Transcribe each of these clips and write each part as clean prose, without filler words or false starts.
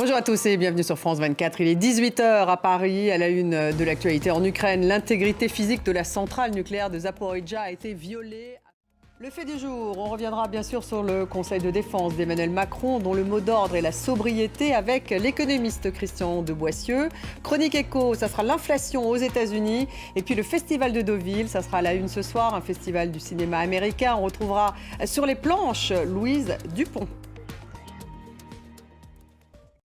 Bonjour à tous et bienvenue sur France 24. Il est 18h à Paris. À la une de l'actualité en Ukraine, l'intégrité physique de la centrale nucléaire de Zaporijjia a été violée. Le fait du jour, on reviendra bien sûr sur le Conseil de défense d'Emmanuel Macron, dont le mot d'ordre est la sobriété, avec l'économiste Christian de Boissieu. Chronique éco, ça sera l'inflation aux États-Unis. Et puis le Festival de Deauville, ça sera à la une ce soir, un festival du cinéma américain. On retrouvera sur les planches Louise Dupont.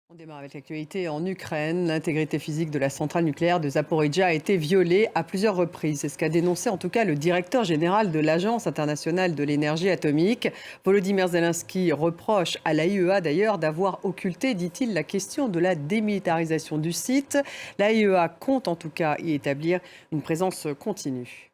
On démarre avec l'actualité en Ukraine. L'intégrité physique de la centrale nucléaire de Zaporijjia a été violée à plusieurs reprises. C'est ce qu'a dénoncé en tout cas le directeur général de l'Agence internationale de l'énergie atomique. Volodymyr Zelensky reproche à l'AIEA d'ailleurs d'avoir occulté, dit-il, la question de la démilitarisation du site. L'AIEA compte en tout cas y établir une présence continue.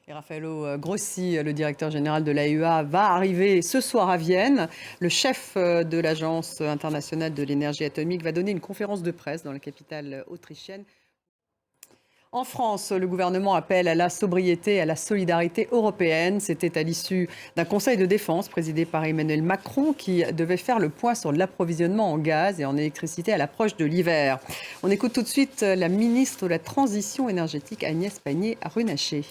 Et Raffaello Grossi, le directeur général de l'AIEA, va arriver ce soir à Vienne. Le chef de l'Agence internationale de l'énergie atomique va donner une conférence de presse dans la capitale autrichienne. En France, le gouvernement appelle à la sobriété et à la solidarité européenne. C'était à l'issue d'un conseil de défense présidé par Emmanuel Macron qui devait faire le point sur l'approvisionnement en gaz et en électricité à l'approche de l'hiver. On écoute tout de suite la ministre de la Transition énergétique Agnès Pannier-Runacher.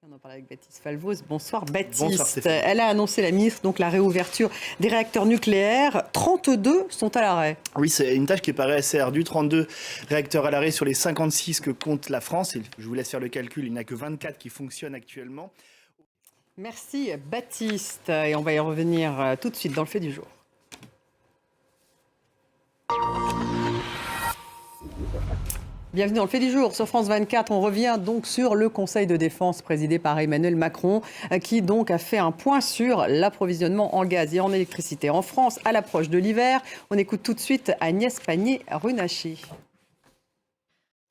On en parle avec Baptiste Falvoz. Bonsoir Baptiste. Bonsoir Stéphanie. Elle a annoncé, la ministre, donc la réouverture des réacteurs nucléaires. 32 sont à l'arrêt. Oui, c'est une tâche qui paraît assez ardue. 32 réacteurs à l'arrêt sur les 56 que compte la France. Et je vous laisse faire le calcul, il n'y en a que 24 qui fonctionnent actuellement. Merci Baptiste. Et on va y revenir tout de suite dans le fait du jour. Bienvenue dans le fait du jour sur France 24. On revient donc sur le Conseil de défense présidé par Emmanuel Macron qui donc a fait un point sur l'approvisionnement en gaz et en électricité en France à l'approche de l'hiver. On écoute tout de suite Agnès Pannier-Runacher.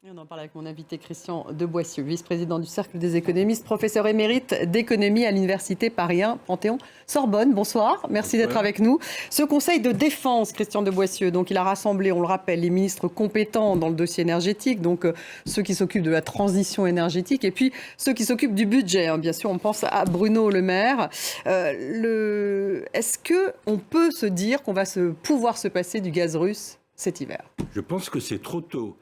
On en parle avec mon invité Christian de Boissieu, vice-président du Cercle des économistes, professeur émérite d'économie à l'Université Paris 1 Panthéon-Sorbonne. Bonsoir, merci d'être avec nous. Ce conseil de défense, Christian de Boissieu, donc il a rassemblé, on le rappelle, les ministres compétents dans le dossier énergétique, donc ceux qui s'occupent de la transition énergétique et puis ceux qui s'occupent du budget. Bien sûr, on pense à Bruno Le Maire. Est-ce qu'on peut se dire qu'on va pouvoir se passer du gaz russe cet hiver ? Je pense que c'est trop tôt.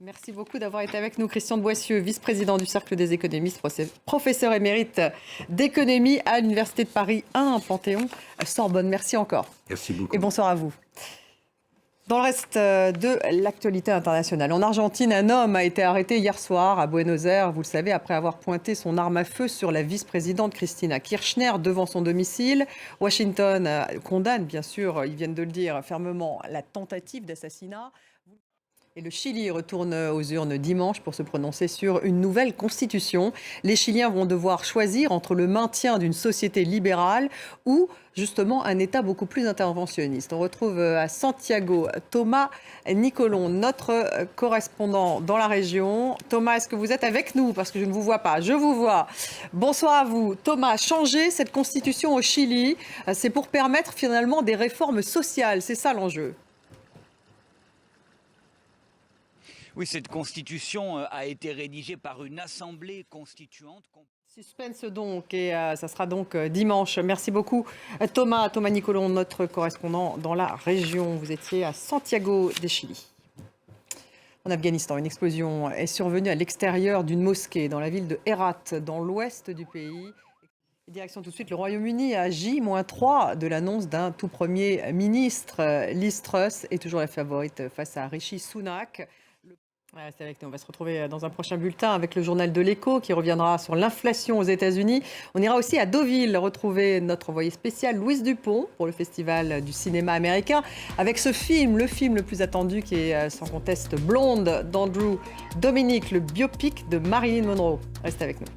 Merci beaucoup d'avoir été avec nous. Christian de Boissieu, vice-président du Cercle des économistes, professeur émérite d'économie à l'Université de Paris 1 Panthéon-Sorbonne. Merci encore. Merci beaucoup. Et bonsoir à vous. Dans le reste de l'actualité internationale, en Argentine, un homme a été arrêté hier soir à Buenos Aires, vous le savez, après avoir pointé son arme à feu sur la vice-présidente Cristina Kirchner devant son domicile. Washington condamne, bien sûr, ils viennent de le dire, fermement la tentative d'assassinat. Et le Chili retourne aux urnes dimanche pour se prononcer sur une nouvelle constitution. Les Chiliens vont devoir choisir entre le maintien d'une société libérale ou justement un État beaucoup plus interventionniste. On retrouve à Santiago Thomas Nicolon, notre correspondant dans la région. Thomas, est-ce que vous êtes avec nous? Parce que je ne vous vois pas. Je vous vois. Bonsoir à vous. Thomas, changer cette constitution au Chili, c'est pour permettre finalement des réformes sociales. C'est ça l'enjeu. Oui, cette constitution a été rédigée par une assemblée constituante. Suspense donc, et ça sera donc dimanche. Merci beaucoup Thomas Nicolon, notre correspondant dans la région. Vous étiez à Santiago de Chili. En Afghanistan, une explosion est survenue à l'extérieur d'une mosquée dans la ville de Herat, dans l'ouest du pays. Direction tout de suite le Royaume-Uni à J-3 de l'annonce d'un tout premier ministre. Liz Truss est toujours la favorite face à Rishi Sunak. Restez avec nous, on va se retrouver dans un prochain bulletin avec le journal de l'Écho qui reviendra sur l'inflation aux États-Unis. On ira aussi à Deauville retrouver notre envoyé spécial Louise Dupont pour le festival du cinéma américain avec ce film, le film le plus attendu qui est sans conteste Blonde d'Andrew Dominic, le biopic de Marilyn Monroe. Restez avec nous.